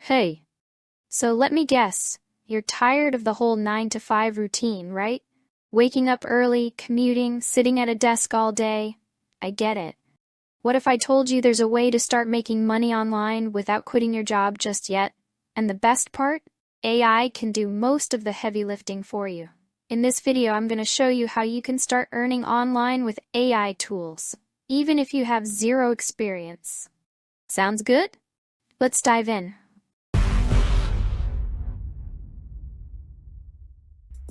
Hey, so let me guess, you're tired of the whole 9 to 5 routine, right? Waking up early, commuting, sitting at a desk all day. I get it. What if I told you there's a way to start making money online without quitting your job just yet? And the best part? AI can do most of the heavy lifting for you. In this video, I'm going to show you how you can start earning online with AI tools, even if you have zero experience. Sounds good? Let's dive in.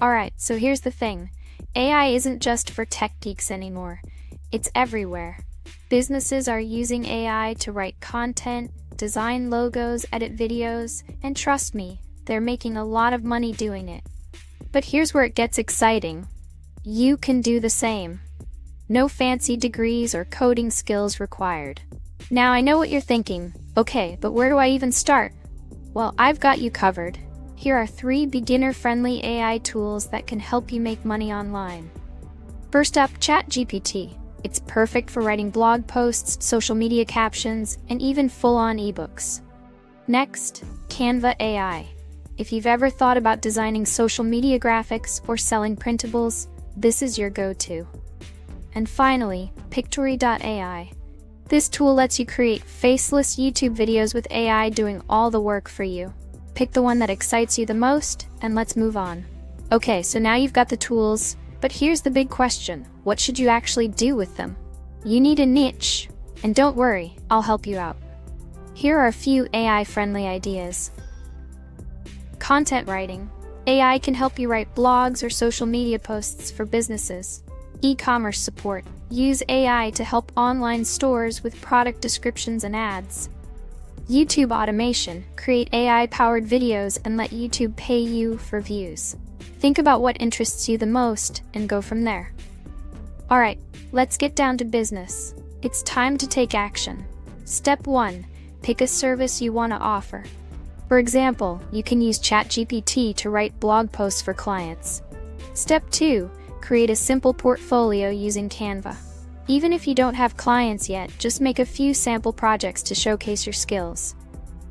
Alright, so here's the thing. AI isn't just for tech geeks anymore. It's everywhere. Businesses are using AI to write content, design logos, edit videos, and trust me, they're making a lot of money doing it. But here's where it gets exciting. You can do the same. No fancy degrees or coding skills required. Now I know what you're thinking. Okay, but where do I even start? Well, I've got you covered. Here are 3 beginner-friendly AI tools that can help you make money online. First up, ChatGPT. It's perfect for writing blog posts, social media captions, and even full-on ebooks. Next, Canva AI. If you've ever thought about designing social media graphics or selling printables, this is your go-to. And finally, Pictory AI. This tool lets you create faceless YouTube videos with AI doing all the work for you. Pick the one that excites you the most, and let's move on. Okay, so now you've got the tools, but here's the big question. What should you actually do with them? You need a niche, and don't worry, I'll help you out. Here are a few AI-friendly ideas. Content writing. AI can help you write blogs or social media posts for businesses. E-commerce support. Use AI to help online stores with product descriptions and ads. YouTube automation. Create AI-powered videos and let YouTube pay you for views. Think about what interests you the most and go from there. Alright, let's get down to business. It's time to take action. Step 1. Pick a service you want to offer. For example, you can use ChatGPT to write blog posts for clients. Step 2. Create a simple portfolio using Canva. Even if you don't have clients yet, just make a few sample projects to showcase your skills.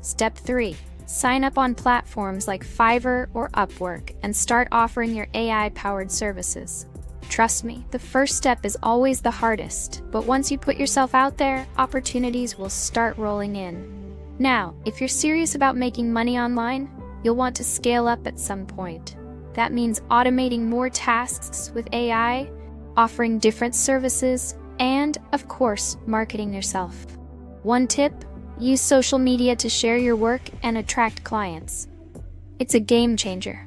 Step 3. Sign up on platforms like Fiverr or Upwork and start offering your AI-powered services. Trust me, the first step is always the hardest, but once you put yourself out there, opportunities will start rolling in. Now, if you're serious about making money online, you'll want to scale up at some point. That means automating more tasks with AI, offering different services, and, of course, marketing yourself. One tip: use social media to share your work and attract clients. It's a game changer.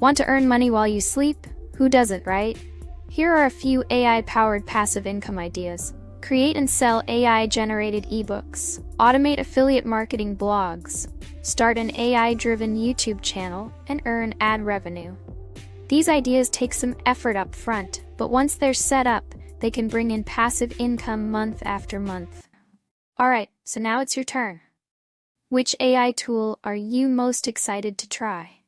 Want to earn money while you sleep? Who doesn't, right? Here are a few AI-powered passive income ideas. Create and sell AI-generated ebooks. Automate affiliate marketing blogs. Start an AI-driven YouTube channel and earn ad revenue. These ideas take some effort up front, but once they're set up, they can bring in passive income month after month. Alright, so now it's your turn. Which AI tool are you most excited to try?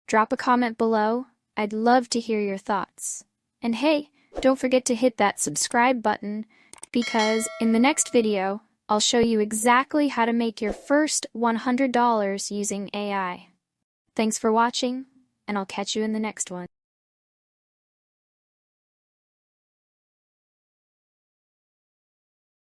Drop a comment below. I'd love to hear your thoughts. And hey, don't forget to hit that subscribe button, because in the next video, I'll show you exactly how to make your first $100 using AI. Thanks for watching, and I'll catch you in the next one.